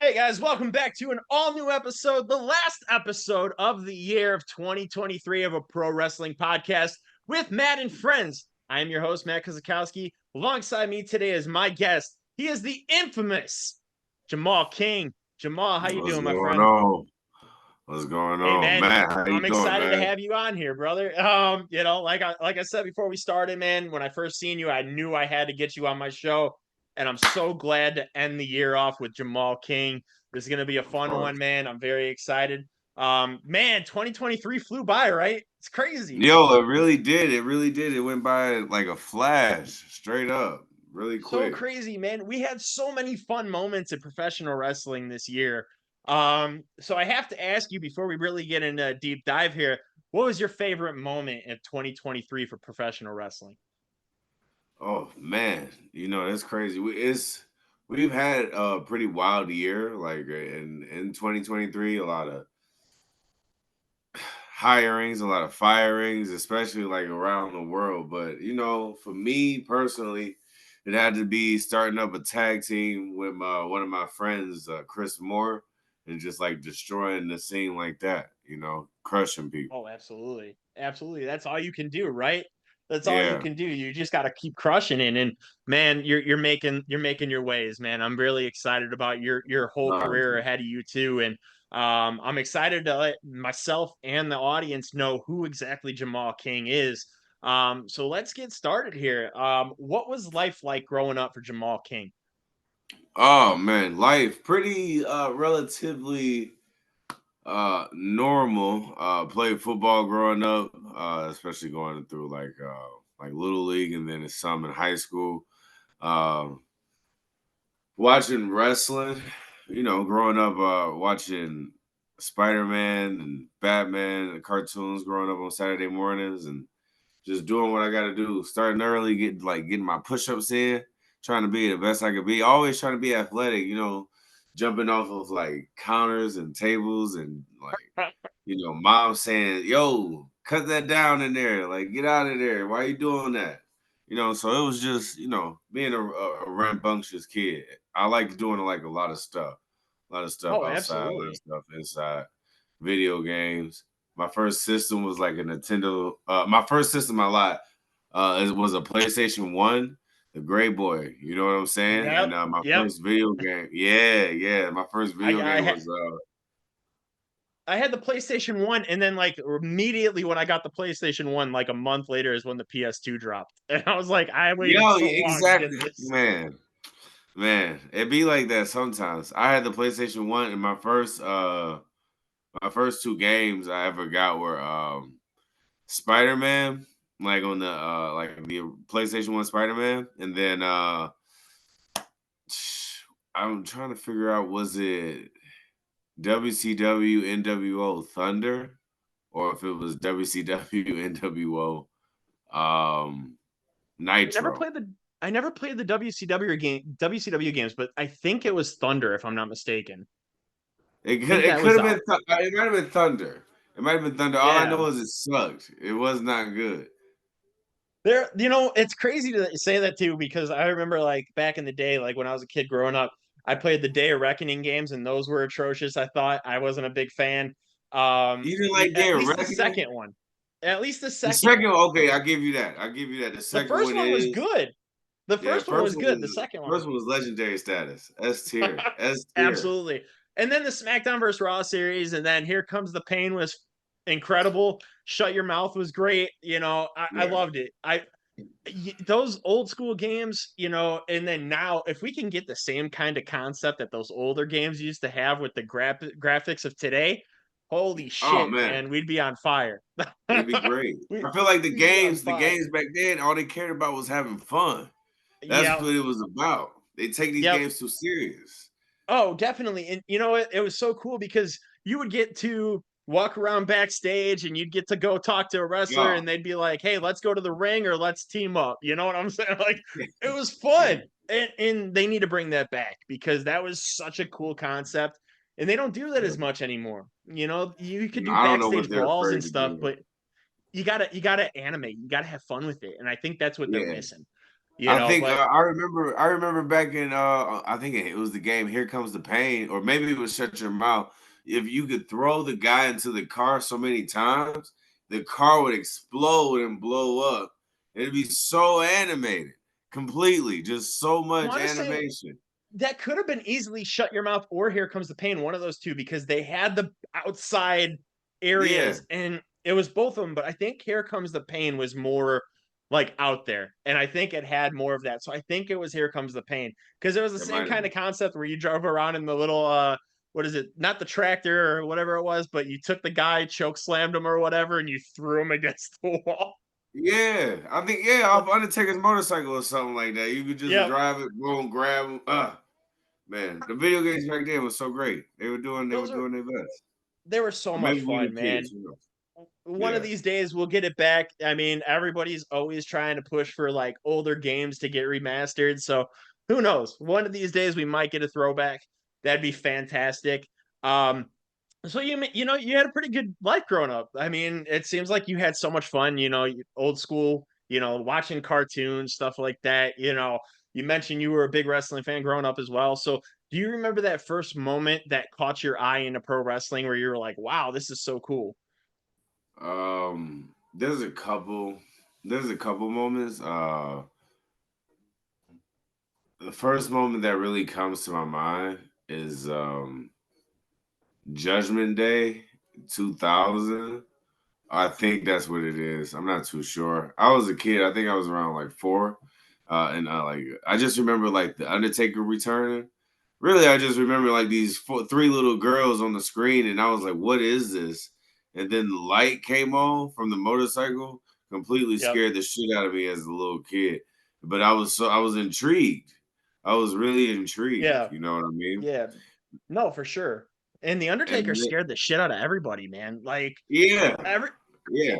Hey guys, welcome back to an all-new episode, the last episode of the year of 2023 of a pro wrestling podcast with Matt and friends. I am your host, Matt Kozakowski. Alongside me today is my guest. He is the infamous Jumal Kyng. Jamal, how you What's doing, my going friend? on? What's going Hey on, man, Matt? How you I'm doing, excited to man? have you on here, brother. Like I said before we started, man, when I first seen you, I knew I had to get you on my show, and I'm so glad to end the year off with Jumal Kyng. This is gonna be a Of fun one, course. man. I'm very excited. Man, 2023 flew by, right? It's crazy. Yo, it really did. It really did. It went by like a flash, straight up, really So quick. crazy, man. We had so many fun moments in professional wrestling this year. So I have to ask you before we really get into a deep dive here, what was your favorite moment in 2023 for professional wrestling? Oh man, it's crazy. We've had a pretty wild year, like in 2023. A lot of hirings, a lot of firings, especially like around the world. But for me personally, it had to be starting up a tag team with one of my friends, Chris Moore, and just like destroying the scene like that. Crushing people. Oh, absolutely. Absolutely. That's all you can do, right? That's all you Yeah. can do. You just got to keep crushing it. And man, you're making your ways, man. I'm really excited about your whole career ahead of you too. And I'm excited to let myself and the audience know who exactly Jumal Kyng is. So let's get started here. What was life like growing up for Jumal Kyng? Oh man, life pretty relatively normal. Played football growing up, especially going through like little league and then some in high school. Um Watching wrestling, growing up, watching Spider-Man and Batman and cartoons growing up on Saturday mornings and just doing what I gotta do. Starting early, getting my push-ups in, trying to be the best I could be. Always trying to be athletic, jumping off of like counters and tables and like, mom saying, yo, cut that down in there, like get out of there. Why are you doing that? So it was just, being a rambunctious kid. I like doing like a lot of stuff Oh, outside, a lot of absolutely. stuff inside, video games. My first system was like a Nintendo. My first system I lied. It was a PlayStation 1, the Gray Boy. You know what I'm saying? Yep. And my Yep. first video game, yeah. My first I video I game had was I had the PlayStation 1, and then, like, immediately when I got the PlayStation 1, like, a month later is when the PS2 dropped, and I was like, "I waited yo, so long to get exactly. this." Man, it be like that sometimes. I had the PlayStation 1 and my first two games I ever got were Spider-Man, like on the PlayStation 1 Spider-Man, and then I'm trying to figure out, was it WCW NWO Thunder or if it was WCW NWO I never Nitro. played the I never played the WCW games, but I think it was Thunder, if I'm not mistaken. I think It that could was have been out. it might have been Thunder. It might have been Thunder. All I Yeah. know is it sucked. It was not good. It's crazy to say that too, because I remember, like, back in the day, like, when I was a kid growing up, I played the Day of Reckoning games, and those were atrocious, I thought. I wasn't a big fan. You didn't The like at their least the reckoning? second one. At least the The second second one. one, okay, I'll give you that. I'll give you that. The The second first one one was is good. The yeah, first one was good. The second one, first one was legendary status. S tier. S tier. absolutely. And then the SmackDown versus Raw series, and then Here Comes the Pain was incredible. Shut Your Mouth was great. I Yeah. loved it. Those old school games, and then now if we can get the same kind of concept that those older games used to have with the graphics of today, holy Oh shit, man. man, we'd be on fire. It'd be great. we, I feel like we'd be on the fire. games back then, all they cared about was having fun. That's Yep. what it was about. They take these Yep. games too serious. Oh, definitely. And it was so cool because you would get to walk around backstage and you'd get to go talk to a wrestler Yeah. and they'd be like, "Hey, let's go to the ring or let's team up." You know what I'm saying? Like, it was fun. And they need to bring that back because that was such a cool concept. And they don't do that Yeah. as much anymore. You could do I don't know what backstage they're brawls and afraid to stuff, do. but you gotta animate, you gotta have fun with it. And I think that's what they're Yeah. missing. I think But I remember back in I think it was the game Here Comes the Pain, or maybe it was Shut Your Mouth. If you could throw the guy into the car so many times, the car would explode and blow up. It'd be so animated, completely, just so I much want to say animation. that could have been easily Shut Your Mouth or Here Comes the Pain, one of those two, because they had the outside Yeah, areas and it was both of them. But I think Here Comes the Pain was more like out there, and I think it had more of that. So I think it was Here Comes the Pain because it was the it same might have kind of been. concept where you drove around in the little what is it? Not the tractor or whatever it was, but you took the guy, choke slammed him or whatever, and you threw him against the wall. Yeah, I think off Undertaker's motorcycle or something like that. You could just Yep. drive it, boom, grab him. Man, the video games back then was so great. They were Those are doing their best. they were so Or much maybe we were fun, man. kids. Who knows? One of Yeah, these days we'll get it back. I mean, everybody's always trying to push for like older games to get remastered. So who knows? One of these days we might get a throwback. That'd be fantastic. Um, so you had a pretty good life growing up. I mean, it seems like you had so much fun. Old school. Watching cartoons, stuff like that. You mentioned you were a big wrestling fan growing up as well. So do you remember that first moment that caught your eye into pro wrestling where you were like, "Wow, this is so cool"? there's a couple moments. The first moment that really comes to my mind is Judgment Day 2000. I think that's what it is. I'm not too sure. I was a kid. I think I was around like 4, and like I just remember like the Undertaker returning. Really, I just remember like these three little girls on the screen, and I was like, "What is this?" And then the light came on from the motorcycle, completely Yep. scared the shit out of me as a little kid. But I was intrigued. I was really intrigued. Yeah. You know what I mean? Yeah. No, for sure. And The Undertaker And scared the shit out of everybody, man. Like, yeah, everything yeah.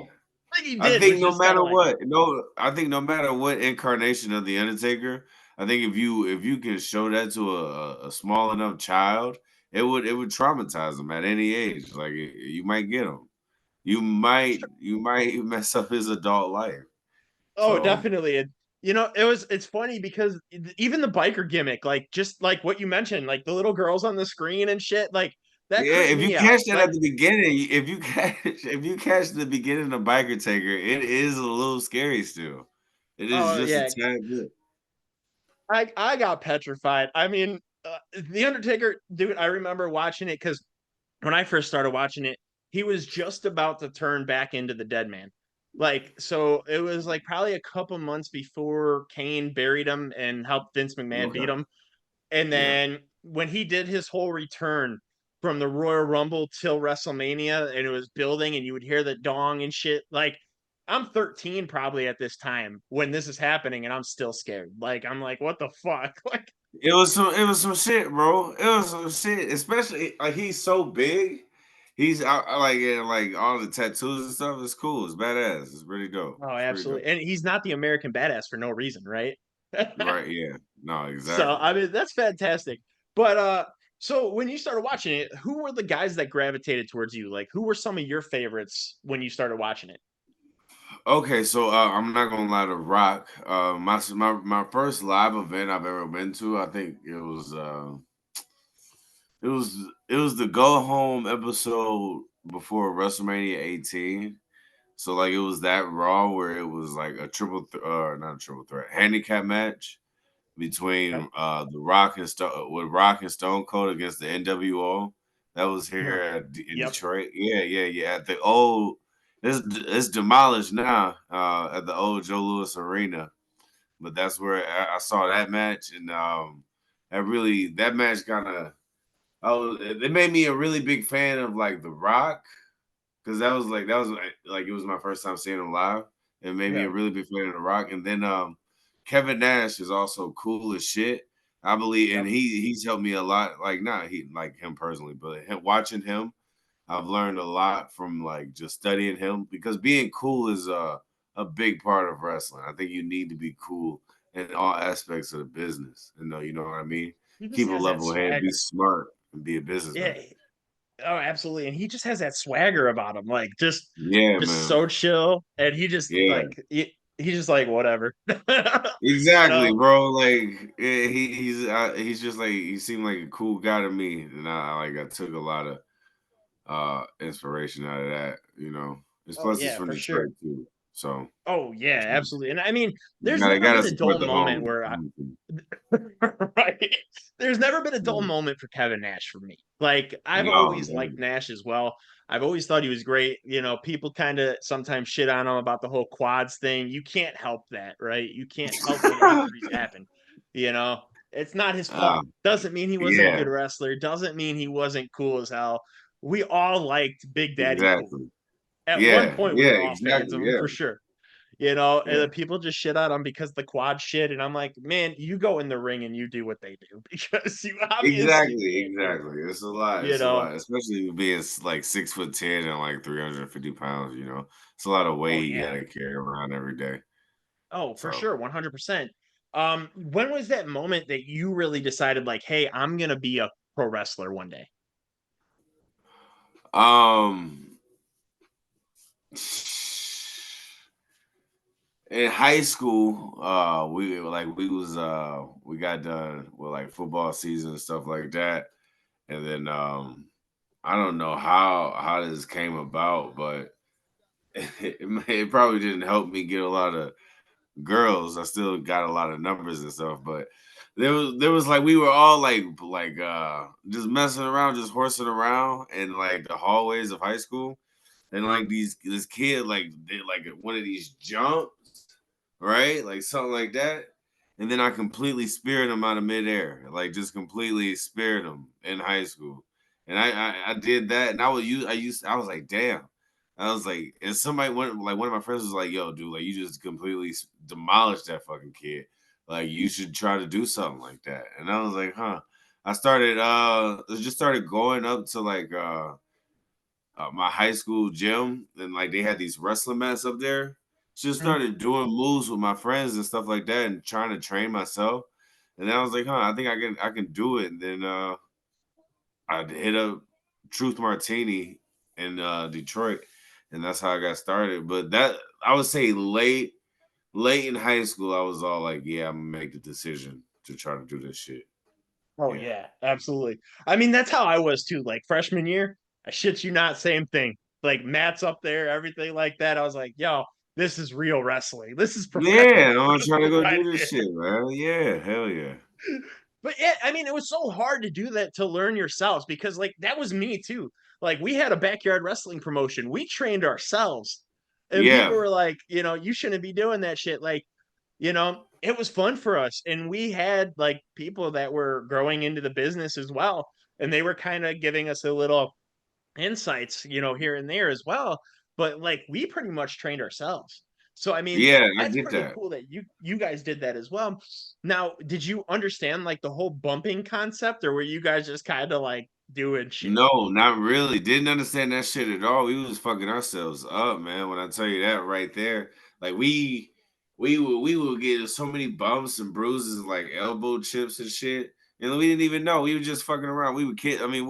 he I did think was no just kinda matter like, what, no, I think no matter what incarnation of the Undertaker, I think if you can show that to a small enough child, it would traumatize them at any age. Like you might get him, you might mess up his adult life. oh, So definitely. It's funny because even the biker gimmick, like, just like what you mentioned, like, the little girls on the screen and shit, like, that yeah, creeped if you me out. catch that at Like, the beginning, if you catch the beginning of Biker Taker, it is a little scary still. It is oh, just a yeah, tad bit. I got petrified. I mean, The Undertaker, dude, I remember watching it because when I first started watching it, he was just about to turn back into the dead man. Like, so it was like probably a couple months before Kane buried him and helped Vince McMahon beat Okay, him. And yeah. then when he did his whole return from the Royal Rumble till WrestleMania and it was building and you would hear the dong and shit, like, I'm 13 probably at this time when this is happening and I'm still scared. Like, I'm like, what the fuck? Like, It was some shit, bro. It was some shit, especially like he's so big. I like yeah, like all the tattoos and stuff. It's cool. It's badass. It's pretty dope. oh, It's pretty absolutely. dope. And he's not the American badass for no reason, right? Right? Yeah. No, So exactly. I mean that's fantastic. But so when you started watching it, who were the guys that gravitated towards you? Like who were some of your favorites when you started watching it? Okay, so I'm not gonna lie to Rock. My first live event I've ever been to. I think it was it was the go home episode before WrestleMania 18. So like it was that Raw where it was like a not a triple threat handicap match Yep. between the Rock and Stone with Rock and Stone Cold against the NWO. That was here Huh. in Yep. Detroit. Yeah, yeah, yeah. At the old it's demolished now at the old Joe Louis Arena, but that's where I saw that match, and that match kind of it made me a really big fan of like The Rock because that was like it was my first time seeing him live. It made me a Yeah. really big fan of The Rock. And then Kevin Nash is also cool as shit. I believe, and Yep. he's helped me a lot. Like not he like him personally, but watching him, I've learned a lot from like just studying him because being cool is a big part of wrestling. I think you need to be cool in all aspects of the business. And you know what I mean. He just Keep a has that level head, be swagger. smart, and be a businessman. Yeah. Oh, absolutely. And he just has that swagger about him. Like just Yeah, just man. so chill. And he just Yeah. like he's just like whatever. You Exactly, know? bro. Like he's just like he seemed like a cool guy to me, and I took a lot of inspiration out of that. Oh Plus he's yeah, from for sure. Detroit too, so Oh yeah, absolutely. And I mean, you there's gotta never gotta been a support dull the moment home. where home team. right. There's never been a dull Yeah. moment for Kevin Nash for me. Like I've No, always liked man. Nash as well. I've always thought he was great. People kind of sometimes shit on him about the whole quads thing. You can't help that, right? You can't help when injuries happen. You know, it's not his Ah, fault. Doesn't mean he wasn't a yeah, good wrestler. Doesn't mean he wasn't cool as hell. We all liked Big Daddy Cool. exactly. At one Yeah, point, we yeah, were all fans exactly. of him Yeah, for sure. And yeah. the people just shit on him because the quad shit. And I'm like, man, you go in the ring and you do what they do because you obviously Exactly, can't do it. exactly. It's a lot. You It's a know? lot, especially being like 6'10" and like 350 pounds. It's a lot of Oh weight you yeah. gotta carry around every day. Oh, for So, sure, 100%. When was that moment that you really decided, like, hey, I'm gonna be a pro wrestler one day? um, in high school, we got done with like football season and stuff like that, and then I don't know how this came about, but it probably didn't help me get a lot of girls. I still got a lot of numbers and stuff, but there was like we were all just messing around, just horsing around in like the hallways of high school. And like this kid like did like one of these jumps, right? Like something like that. And then I completely speared him out of midair, like just completely speared him in high school. And I did that, and I was like, damn. I was like, and somebody went like one of my friends was like, yo, dude, like you just completely demolished that fucking kid. Like you should try to do something like that. And I was like, huh. I just started going up to like my high school gym, and like they had these wrestling mats up there. Just Mhm. started doing moves with my friends and stuff like that, and trying to train myself. And then I was like, huh, I think I can do it. And then I hit up Truth Martini in Detroit, and that's how I got started. But that I would say late in high school, I was all like, yeah, I'm gonna make the decision to try to do this shit. Oh Yeah. yeah, absolutely. I mean, that's how I was too. Like freshman year, I shit you not, same thing. Like Matt's up there, everything like that. I was like, yo, this is real wrestling. This is professional Yeah, I'm gonna try to wrestling go right do this here. shit, man. Yeah, hell yeah. But yeah, I mean, it was so hard to do that to learn yourselves because like that was me too. Like we had a backyard wrestling promotion. We trained ourselves. And people Yeah, were like, you shouldn't be doing that shit. Like, it was fun for us. And we had like people that were growing into the business as well. And they were kind of giving us a little insights, here and there as well. But like we pretty much trained ourselves. So I mean, yeah, I that's get pretty that. cool that you guys did that as well. Now, did you understand like the whole bumping concept, or were you guys just kind of like doing shit? No, not really. Didn't understand that shit at all. We was fucking ourselves up, man. When I tell you that right there, like we would get so many bumps and bruises, like elbow chips and shit, and we didn't even know. We were just fucking around. We were kid. I mean,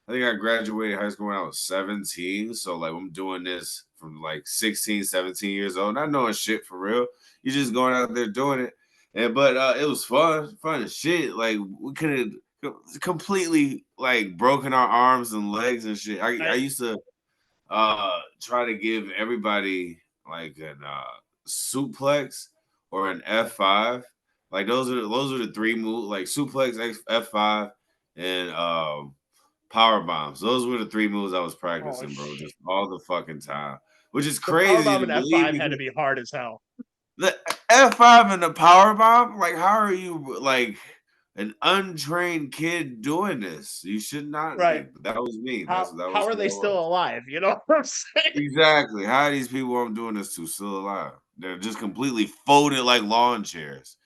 I think I graduated high school when I was 17. So like I'm doing this from like 16, 17 years old, not knowing shit for real. You just going out there doing it. But it was fun as shit. Like we could have completely like broken our arms and legs and shit. I I, used to try to give everybody like an suplex or an F5. Like those are the three moves, like suplex, F5, and power bombs. Those were the three moves I was oh practicing, bro, shit. just all the fucking time. Which is The power crazy bomb to and believe F5 had to because be hard as hell. the F5 and the power bomb, like how are you like an untrained kid doing this? You should not Right. like that was me. How That how was are who they I still was. alive? You know what I'm saying? Exactly. How are these people I'm doing this to still alive? They're just completely folded like lawn chairs.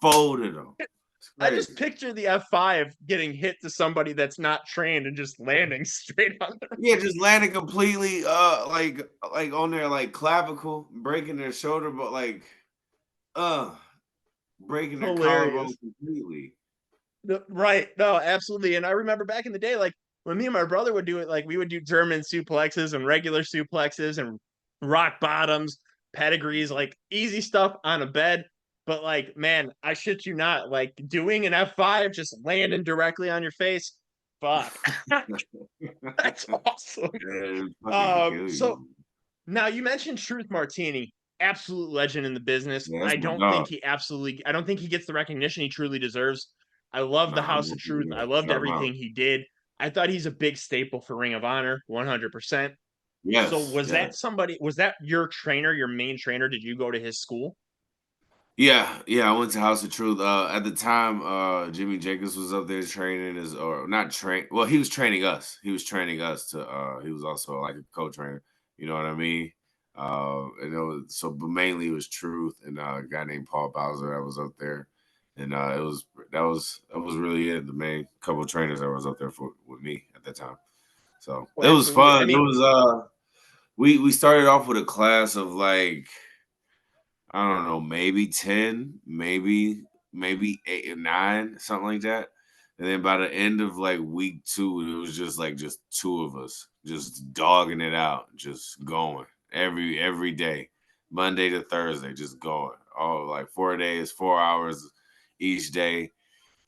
Folded them. It's I just crazy. picture the F5 getting hit to somebody that's not trained and just landing straight on their Yeah, just landing completely like on their like clavicle, breaking their shoulder, but like uh breaking their collarbone hilarious. completely. Right. No, absolutely. And I remember back in the day, like when me and my brother would do it, like we would do German suplexes and regular suplexes and rock bottoms. pedigrees, like easy stuff on a bed. But like, man, I shit you not, like doing an F5, just landing directly on your face. Fuck. That's awesome. Yeah, it fucking kill So you. now you mentioned Truth Martini, absolute legend in the business. Yeah, that's my dog. I don't think he gets the recognition he truly deserves. I love the Nah, I'm House of not Truth. I gonna loved shout him out. everything he did. I thought he's a big staple for Ring of Honor, 100%. So Yes, yes. was that your trainer, your main trainer? Did you go to his school? Yeah, yeah, I went to House of Truth. At the time, Jimmy Jacobs was up there training his or not train. Well, he was training us. He was training us to. He was also like a co-trainer. You know what I mean? And it was so, but mainly it was Truth and a guy named Paul Bowser that was up there, and it was that was really it. The main couple of trainers that was up there for with me at that time. So Oh, it was absolutely. I fun. It mean, was we started off with a class of like I don't know, maybe 10, maybe 8 or 9, something like that. And then by the end of like week 2, it was just like just two of us just dogging it out, just going every day, Monday to Thursday, just going. All like 4 days, 4 hours each day,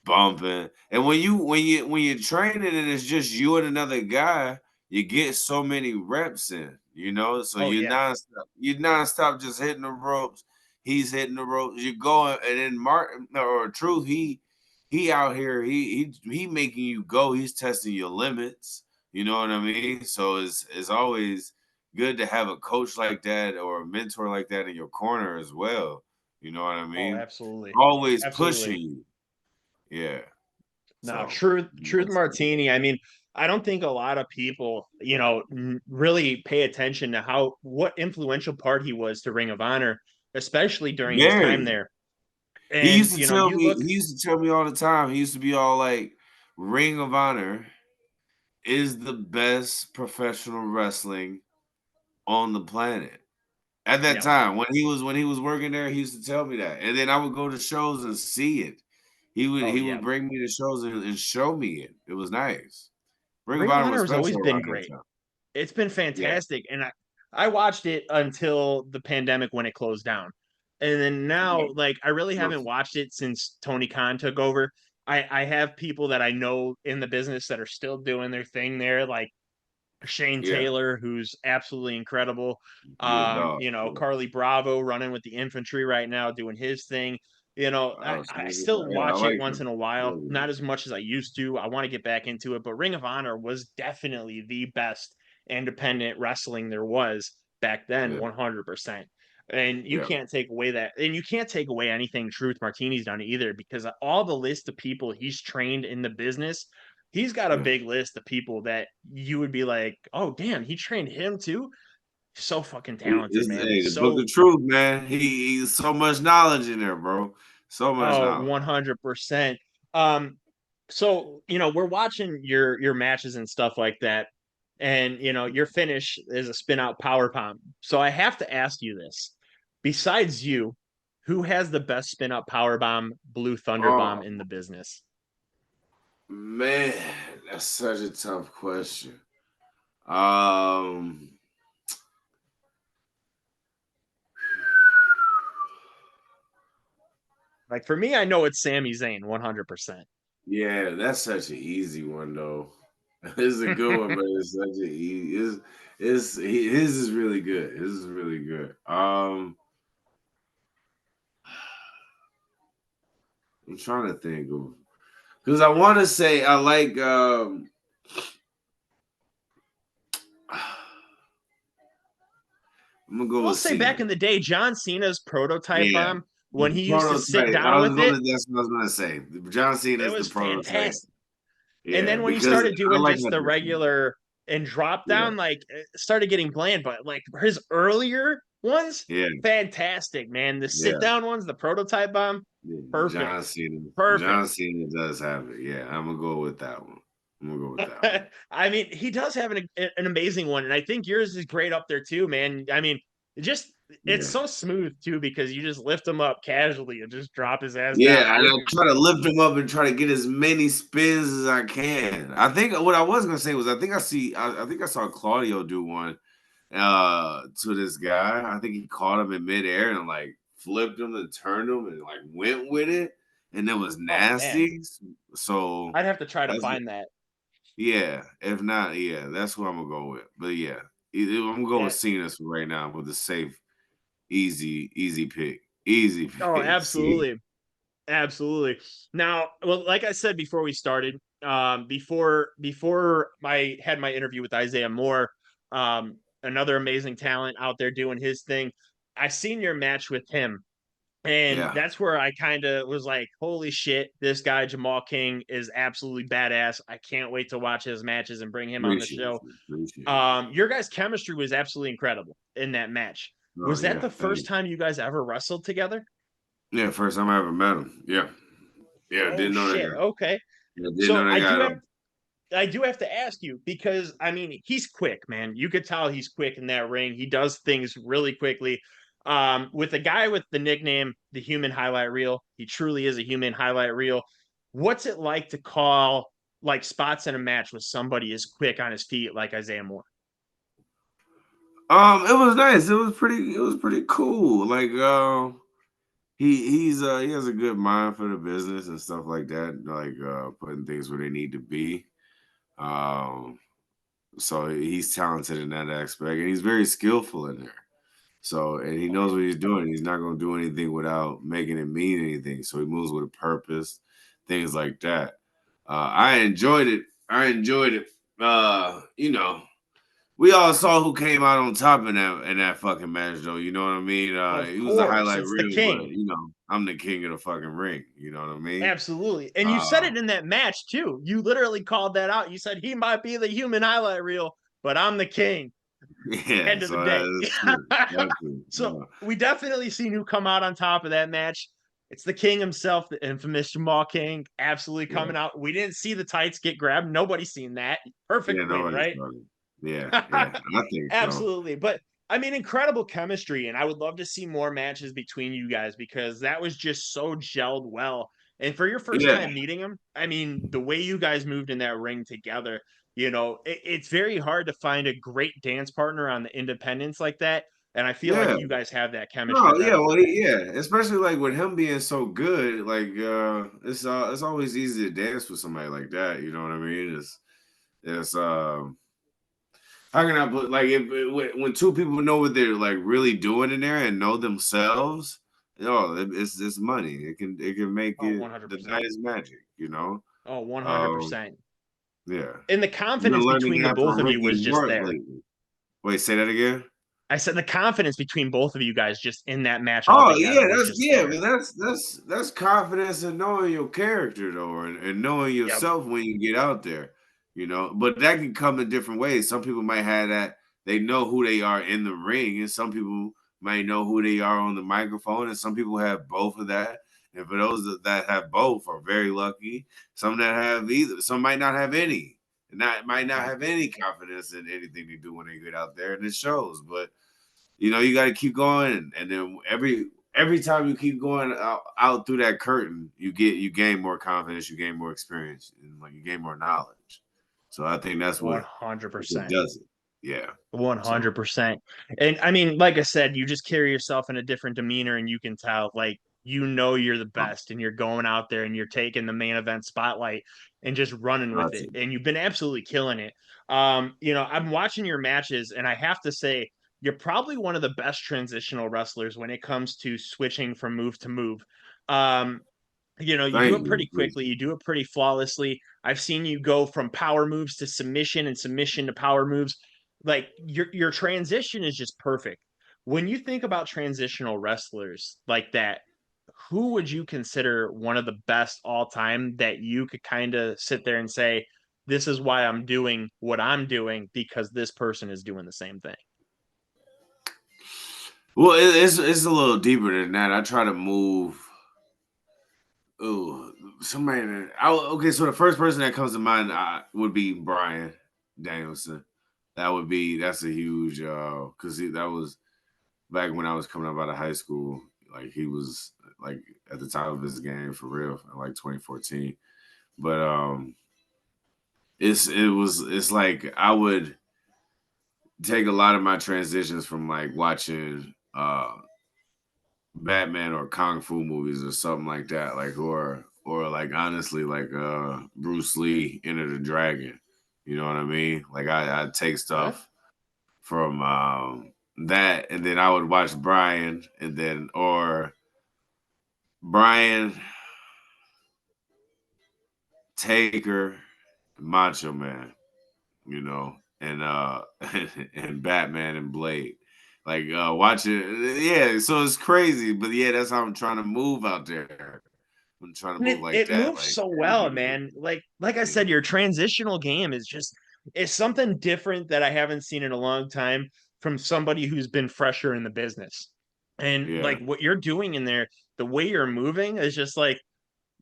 bumping. And when you're training and it's just you and another guy, you get so many reps in, you know. So oh yeah. you're nonstop just hitting the ropes. He's hitting the ropes. You're going, and then Martin or Truth, he out here, he making you go. He's testing your limits. You know what I mean? So it's always good to have a coach like that or a mentor like that in your corner as well. You know what I Oh, mean? absolutely. Always Absolutely. pushing you. Yeah. Now, So Truth that's Martini. I mean, I don't think a lot of people, really pay attention to how what influential part he was to Ring of Honor, especially during his time very. there. And you look, He used to tell me all the time. He used to be all like, Ring of Honor is the best professional wrestling on the planet. At that yeah, time, when he was working there, he used to tell me that. And then I would go to shows and see it. He would oh he yeah, would bring me to shows and show me it. It was nice. Ring of Ring of Honor was Honor has always special been around that great. time. It's been Yeah. fantastic, and I watched it until the pandemic when it closed down, and then now Yeah. like I really No. haven't watched it since Tony Khan took over. I have people that I know in the business that are still doing their thing there, like Shane Yeah. Taylor, who's absolutely incredible. Yeah, dog. Yeah. Carly Bravo running with the infantry right now, doing his thing. I still Yeah, I watch it like once in him. a I while, love not him. as much as I used to. I want to get back into it, but Ring of Honor was definitely the best independent wrestling there was back then, Yeah. 100%. And Yeah. you can't take away anything Truth Martini's done either, because all the list of people he's trained in the business, he's got a Yeah. big list of people that you would be like, oh damn, he trained him too. So fucking talented, man. Hey, the Book of Truth, man. He's so much knowledge in there, bro. So much Oh, knowledge. 100%. Um, so we're watching your matches and stuff like that, and your finish is a spin out power bomb. So I have to ask you this: besides you, who has the best spin out power bomb, blue thunder bomb Oh in the business? man, that's such a tough question. Um, Like for me, I know it's Sami Zayn, 100%. yeah, that's such an easy one though. It's a good one, but it's such an easy. His is really good. His is really good. I'm trying to think of because I want to say I like. I'm gonna go We'll with say back Cena. in the day, John Cena's prototype Yeah, bomb, when the he used to sit prototype. I down was with it, gonna. That's what I was gonna say. John Cena it is the was prototype. fantastic. And Yeah, then when he because started I doing like just how the different. regular and drop Yeah, down, like it started getting bland, but like his earlier ones, yeah, fantastic, man. The sit yeah. down ones, the prototype bomb, Yeah. perfect. John Cena. Perfect. John Cena does have it. Yeah, I'm gonna go with that one. I'm gonna go with that one. I mean, he does have an amazing one, and I think yours is great up there too, man. I mean, just it's Yeah. so smooth too, because you just lift him up casually and just drop his ass down. Yeah, and I try to lift him up and try to get as many spins as I can. I think what I was gonna say was I think I saw Claudio do one to this guy. I think he caught him in midair and like flipped him and turned him and like went with it, and it was Oh man, nasty. So I'd have to try to that's find that. yeah. If not, yeah, that's what I'm gonna go with. But yeah, I'm gonna go with Yeah. Cena's for right now with the safe, easy pick, easy Oh, pick. See, absolutely. Absolutely. Now, well, like I said before we started, before I had my interview with Isaiah Moore, another amazing talent out there doing his thing. I seen your match with him, and yeah, that's where I kind of was like, "Holy shit, this guy Jumal Kyng is absolutely badass." I can't wait to watch his matches and bring him on the appreciate show. you, appreciate you. Your guys' chemistry was absolutely incredible in that match. Oh Was that yeah, the thank first you. time you guys ever wrestled together? Yeah, first time I ever met him. Yeah, yeah, Oh didn't know that shit. guy. Okay. Yeah, didn't So know that guy at all. I do have to ask you because I mean he's quick, man. You could tell he's quick in that ring. He does things really quickly. With the guy with the nickname the human highlight reel, he truly is a human highlight reel. What's it like to call like spots in a match with somebody as quick on his feet like Isaiah Moore? It was nice. It was pretty cool. Like, he has a good mind for the business and stuff like that. Like, putting things where they need to be. Um, so he's talented in that aspect, and he's very skillful in there. So, and he knows Okay. what he's doing. He's not going to do anything without making it mean anything. So he moves with a purpose, things like that. I enjoyed it. I enjoyed it. You know, we all saw who came out on top in that fucking match, though. You know what I mean? Of He was a course, highlight it's the reel, but king. you know, I'm the king of the fucking ring. You know what I mean? Absolutely. And you said Uh, it in that match too. You literally called that out. You said he might be the human highlight reel, but I'm the king. yeah. End of the So day. that's true. That's true. So we definitely seen who come out on top of that match. It's the king himself, the infamous Jumal King, absolutely Yeah, coming out. We didn't see the tights get grabbed. Nobody's seen that. Perfect yeah. win, Nobody's right? talking. Yeah, yeah. I think so. Absolutely. But I mean, incredible chemistry. And I would love to see more matches between you guys because that was just so gelled well. And for your first Yeah, time meeting him, I mean, the way you guys moved in that ring together, it's very hard to find a great dance partner on the independents like that. And I feel like yeah. you guys have that chemistry No, right yeah, off the well, bat. yeah, especially like with him being so good, like it's always easy to dance with somebody like that. You know what I mean? It's how can I put like if when two people know what they're like really doing in there and know themselves, it's money. It can make Oh, it the 100%. night is magic. You know, Oh, um, 100%. yeah. And the You've been confidence learning between the that both from of you Ricky was just Martin there. lately. Wait, say that again. I said the confidence between both of you guys just in that match Oh yeah, altogether was that's just yeah, there. man. That's confidence in knowing your character though, and knowing Yep. yourself when you get out there, you know. But that can come in different ways. Some people might have that they know who they are in the ring, and some people might know who they are on the microphone, and some people have both of that. And for those that have both are very lucky. Some that have either, some might not have any, and that might not Uh-huh. have any confidence in anything they do when they get out there, and it shows. But you know, you got to keep going, and then every time you keep going out through that curtain, you gain more confidence, you gain more experience, and like you gain more knowledge. So I think that's what 100%. does it. Yeah. So 100%. And I mean, like I said, you just carry yourself in a different demeanor and you can tell like you're the best and you're going out there and you're taking the main event spotlight and just running with that's it. it. And you've been absolutely killing it. I'm watching your matches and I have to say you're probably one of the best transitional wrestlers when it comes to switching from move to move. Um, you do Thank it you. pretty quickly. You do it pretty flawlessly. I've seen you go from power moves to submission and submission to power moves. Like your transition is just perfect. When you think about transitional wrestlers like that, who would you consider one of the best all time that you could kind of sit there and say, this is why I'm doing what I'm doing because this person is doing the same thing? Well, it's a little deeper than that. I try to move. Oh, somebody that okay. So the first person that comes to mind would be Brian Danielson. That's a huge because that was back when I was coming up out of high school. Like he was like at the top of his game for real, in like 2014. But it's like I would take a lot of my transitions from like watching Batman or kung fu movies or something like that, like or like honestly like Bruce Lee Enter the Dragon. You know what I mean? Like I take Yeah. stuff from that, and then I would watch Brian, and then or Brian, Taker, Macho Man, you know, and and Batman and Blade. Like watching, yeah. So it's crazy, but yeah, that's how I'm trying to move out there. I'm trying to And move it like it that, moves like so well, man. Like I yeah, said, your transitional game is just it's something different that I haven't seen in a long time from somebody who's been fresher in the business. And yeah, like what you're doing in there, the way you're moving is just like,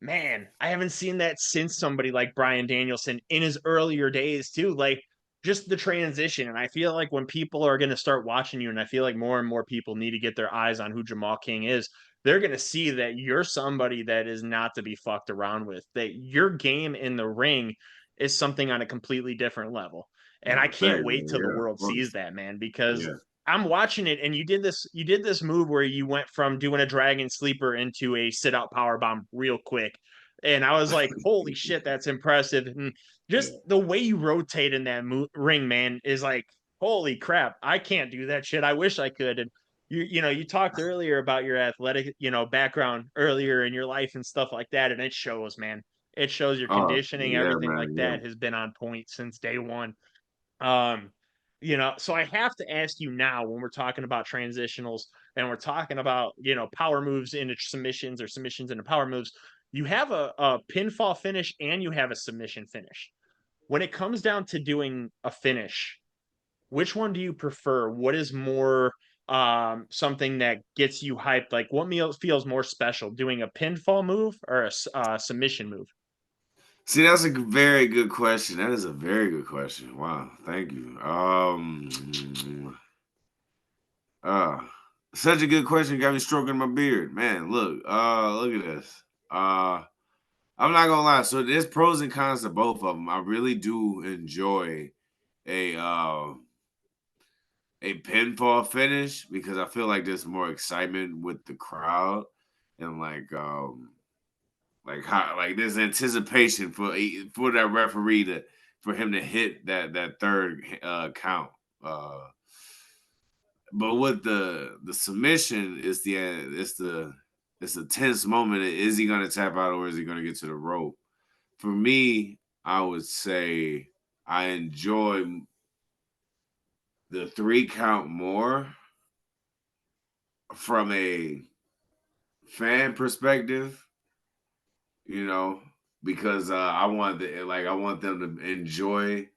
man, I haven't seen that since somebody like Brian Danielson in his earlier days too. Like just the transition. And I feel like when people are going to start watching you, and I feel like more and more people need to get their eyes on who Jumal Kyng is, they're going to see that you're somebody that is not to be fucked around with, that your game in the ring is something on a completely different level. And I no, can't thanks, wait man. till the Yeah, of world sees course. that, man, because Yeah. I'm watching it, and you did this move where you went from doing a dragon sleeper into a sit out power bomb real quick. And I was like, holy shit, that's impressive. And just Yeah. the way you rotate in that ring, man, is like, holy crap, I can't do that shit. I wish I could. And you talked earlier about your athletic, background earlier in your life and stuff like that. And it shows, man. It shows your Oh, conditioning, yeah, everything like man. Yeah. that has been on point since day one. Um, so I have to ask you now when we're talking about transitionals and we're talking about, power moves into submissions or submissions into power moves, you have a pinfall finish and you have a submission finish. When it comes down to doing a finish, which one do you prefer? What is more something that gets you hyped? Like what meal feels more special, doing a pinfall move or a submission move? See, that's a very good question. That is a very good question. Wow, thank you. Uh, such a good question. Got me stroking my beard, man. Look at this. I'm not gonna lie. So there's pros and cons to both of them. I really do enjoy a uh a pinfall finish because I feel like there's more excitement with the crowd and like how like there's anticipation for that referee to for him to hit that third count. But with the submission, it's the tense moment. Is he gonna tap out or is he gonna get to the rope? For me, I would say I enjoy the 3 count more from a fan perspective, you know, because I want them to enjoy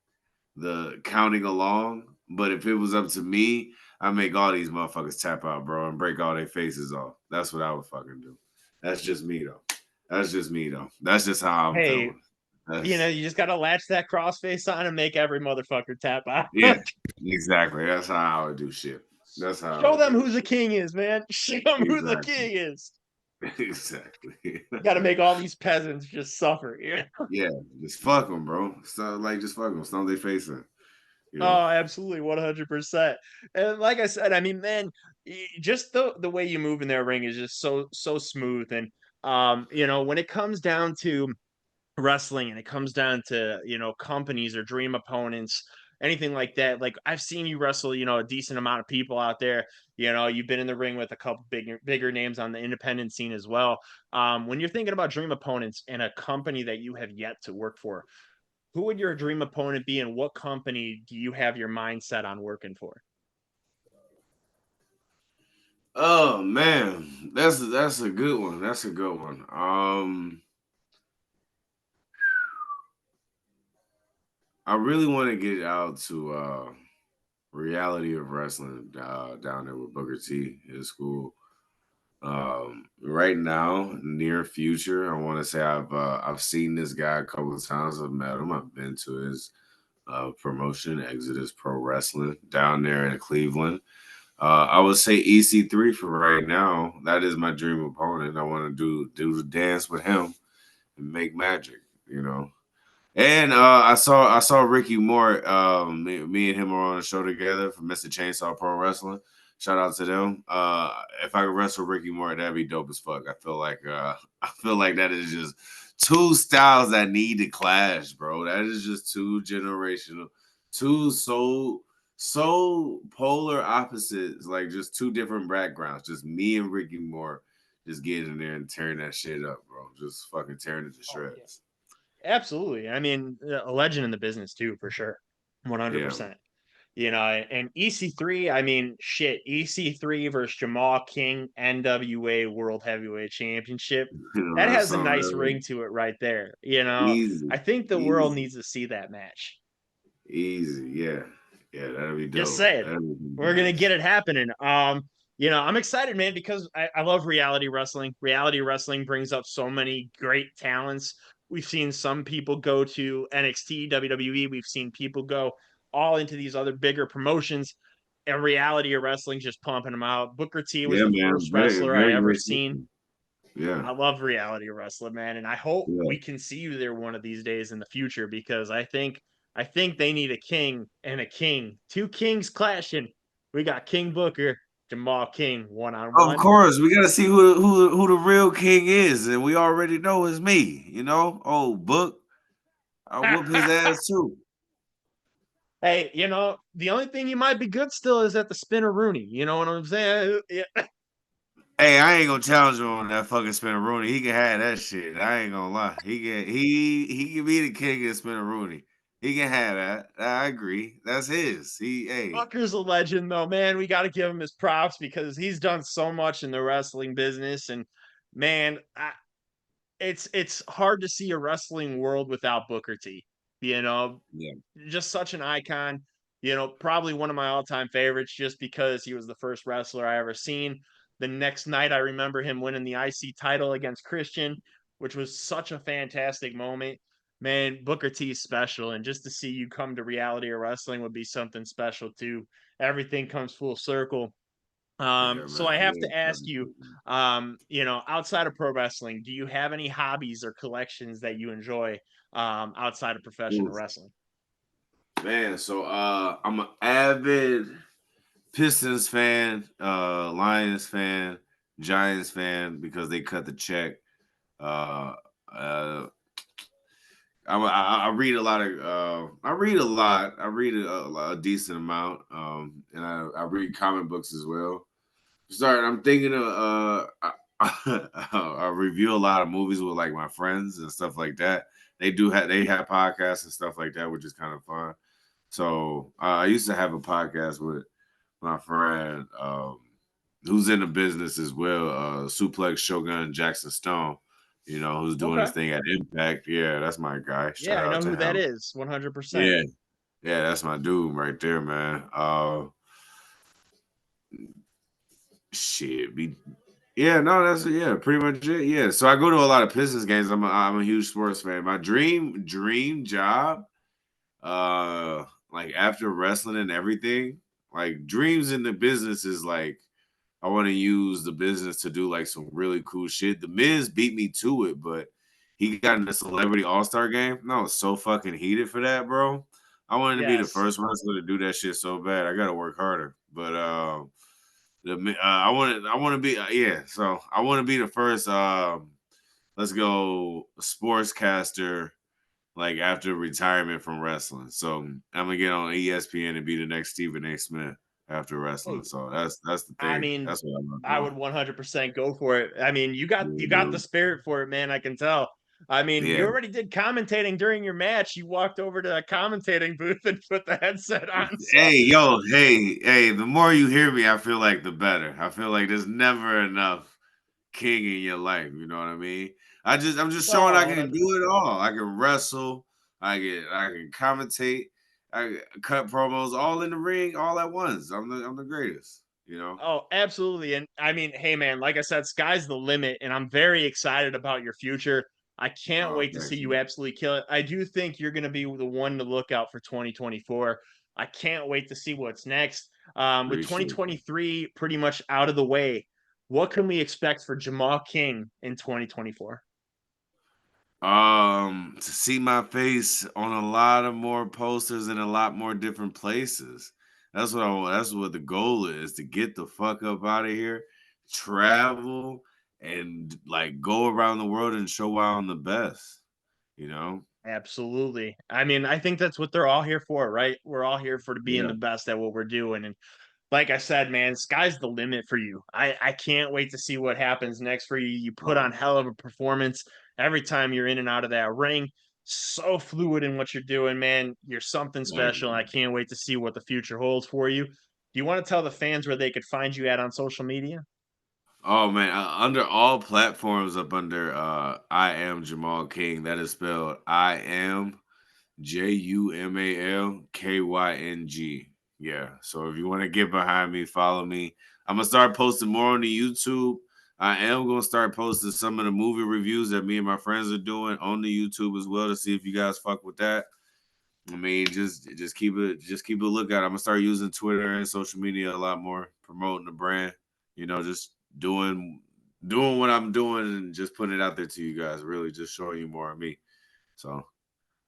the counting along. But if it was up to me, I make all these motherfuckers tap out, bro, and break all their faces off. That's what I would fucking do. That's just me though. That's just me though. That's just how I'm Hey, feeling. That's you just gotta latch that crossface on and make every motherfucker tap out. yeah, exactly. That's how I would do shit. That's how I Show would them do who it. the king is, man. Show them who the Exactly. king is. Exactly. Got to make all these peasants just suffer. Yeah, just fuck them, bro. So, like, just fuck them. Stomp their face in. You know. Oh, absolutely, 100%. And like I said, I mean, man, just the way you move in their ring is just so smooth. And when it comes down to wrestling and it comes down to companies or dream opponents, anything like that, like I've seen you wrestle a decent amount of people out there. You've been in the ring with a couple bigger names on the independent scene as well. When you're thinking about dream opponents and a company that you have yet to work for, who would your dream opponent be and what company do you have your mindset on working for? Oh man, that's a good one. That's a good one. I really want to get out to reality of wrestling down there with Booker T. His school. Right now, near future, I want to say I've seen this guy a couple of times. I've met him. I've been to his promotion, Exodus Pro Wrestling, down there in Cleveland. I would say EC3 for right now. That is my dream opponent. I want to do the dance with him and make magic. You know. And I saw Ricky Moore. Me and him were on a show together for Mr. Chainsaw Pro Wrestling. Shout out to them. If I could wrestle Ricky Moore, that'd be dope as fuck. I feel like that is just two styles that need to clash, bro. That is just two generational, two so polar opposites, like just two different backgrounds. Just me and Ricky Moore just getting in there and tearing that shit up, bro. Just fucking tearing it to Oh yeah, shreds. absolutely. I mean, a legend in the business too, for sure, Yeah. 100%. You know, and EC3, I mean, shit, EC3 versus Jamal King, NWA World Heavyweight Championship. You know, That that's has a something nice that ring to it right there. You know, easy, I think the world easy, needs to see that match. easy. Yeah, yeah, that'd be Just dope. saying, That'd be we're gonna get nice. it happening. You know, I'm excited, man, because I love reality wrestling. Reality wrestling brings up so many great talents. We've seen some people go to NXT, WWE. We've seen people go all into these other bigger promotions, and reality of wrestling just pumping them out. Booker T was Yeah, the man. first Very, wrestler I very ever great seen. system. Yeah, I love reality wrestling, man, and I hope yeah. we can see you there one of these days in the future because I think they need a king and a king. Two kings clashing. We got King Booker, Jamal King one on Of one. course, we gotta see who the real king is, and we already know it's me. You know, oh Book, I'll whoop his ass too. Hey, you know, the only thing you might be good still is at the spinner Rooney. You know what I'm saying? Yeah. Hey, I ain't gonna challenge him on that fucking Spinner Rooney. He can have that shit. I ain't gonna lie. He can be the king of Spinner Rooney. He can have that. I agree. That's his. Hey. Booker's a legend, though, man. We got to give him his props because he's done so much in the wrestling business, and man, it's hard to see a wrestling world without Booker T. You know, Yeah. just such an icon. You know, probably one of my all-time favorites, just because he was the first wrestler I ever seen. The next night, I remember him winning the IC title against Christian, which was such a fantastic moment. Man, Booker T is special, and just to see you come to reality of wrestling would be something special too. Everything comes full circle. Yeah, So man. I have Yeah. to ask you, you know, outside of pro wrestling, do you have any hobbies or collections that you enjoy outside of professional Oof. wrestling? Man, so I'm an avid Pistons fan, Lions fan, Giants fan because they cut the check. Uh uh I read a lot of I read a lot. I read a decent amount. And I read comic books as well. Sorry, I'm thinking of I review a lot of movies with like my friends and stuff like that. They have podcasts and stuff like that, which is kind of fun. So I used to have a podcast with my friend who's in the business as well, Suplex Shogun Jackson Stone. You know, who's doing his Okay. thing at Impact. Yeah, that's my guy. Yeah, Shout I know out to who that him. is, 100%. Yeah, yeah, that's my dude right there, man. Shit, be Yeah, no, that's pretty much it. Yeah, so I go to a lot of Pistons games. I'm a huge sports fan. My dream job, like after wrestling and everything, like dreams in the business is like I want to use the business to do like some really cool shit. The Miz beat me to it, but he got in the Celebrity All Star game. And I was so fucking heated for that, bro. I wanted to be the Yes. first wrestler to do that shit so bad. I got to work harder, but I want to be yeah. So I want to be the first. Let's go sportscaster like after retirement from wrestling. So I'm gonna get on ESPN and be the next Stephen A. Smith after wrestling. Hey, So that's the I thing. mean, That's what I'm I would doing. 100% go for it. I mean, Yeah, you got the dude. spirit for it, man. I can tell. I mean, Yeah. you already did commentating during your match. You walked over to a commentating booth and put the headset on. So, Hey, yo, hey. The more you hear me, I feel like the better. I feel like there's never enough king in your life. You know what I mean? I'm just showing I oh, can do it all. I can wrestle. I can commentate. I can cut promos all in the ring all at once. I'm the greatest. You know. oh, absolutely. And I mean, hey, man, like I said, sky's the limit, and I'm very excited about your future. I can't Oh, wait to see thanks, you man. absolutely kill it. I do think you're going to be the one to look out for 2024. I can't wait to see what's next. With Appreciate you. 2023 pretty much out of the way, what can we expect for Jamal King in 2024? To see my face on a lot of more posters in a lot more different places. That's what the goal is, to get the fuck up out of here, travel, and like go around the world and show why I'm the best, you know? Absolutely. I mean, I think that's what they're all here for, right? We're all here for to being Yeah. the best at what we're doing. And like I said, man, sky's the limit for you. I can't wait to see what happens next for you. You put on hell of a performance every time you're in and out of that ring. So fluid in what you're doing, man. You're something Thank special. I you. can't wait to see what the future holds for you. Do you want to tell the fans where they could find you at on social media? Oh man, under all platforms up under I am Jumal King. That is spelled I am JUMALKYNG. Yeah. So if you want to get behind me, follow me. I'm gonna start posting more on the YouTube. I am gonna start posting some of the movie reviews that me and my friends are doing on the YouTube as well, to see if you guys fuck with that. I mean, just keep a lookout. I'm gonna start using Twitter and social media a lot more, promoting the brand. Just doing what I'm doing and just putting it out there to you guys. Really, just showing you more of me. So I'll just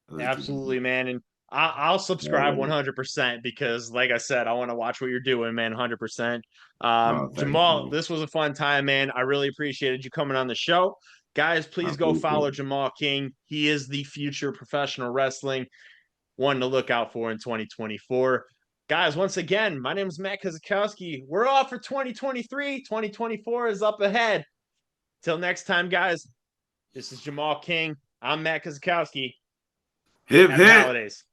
keep it Absolutely, going. man. And I'll subscribe Alrighty. 100% because, like I said, I want to watch what you're doing, man. 100%. Oh, thank Jamal, you. this was a fun time, man. I really appreciated you coming on the show. Guys, I please go appreciate follow it. Jumal King. He is the future professional wrestling, one to look out for in 2024. Guys, once again, my name is Matt Kozakowski. We're off for 2023. 2024 is up ahead. Till next time, guys, this is Jamal King. I'm Matt Kozakowski. Hip Happy hip. holidays.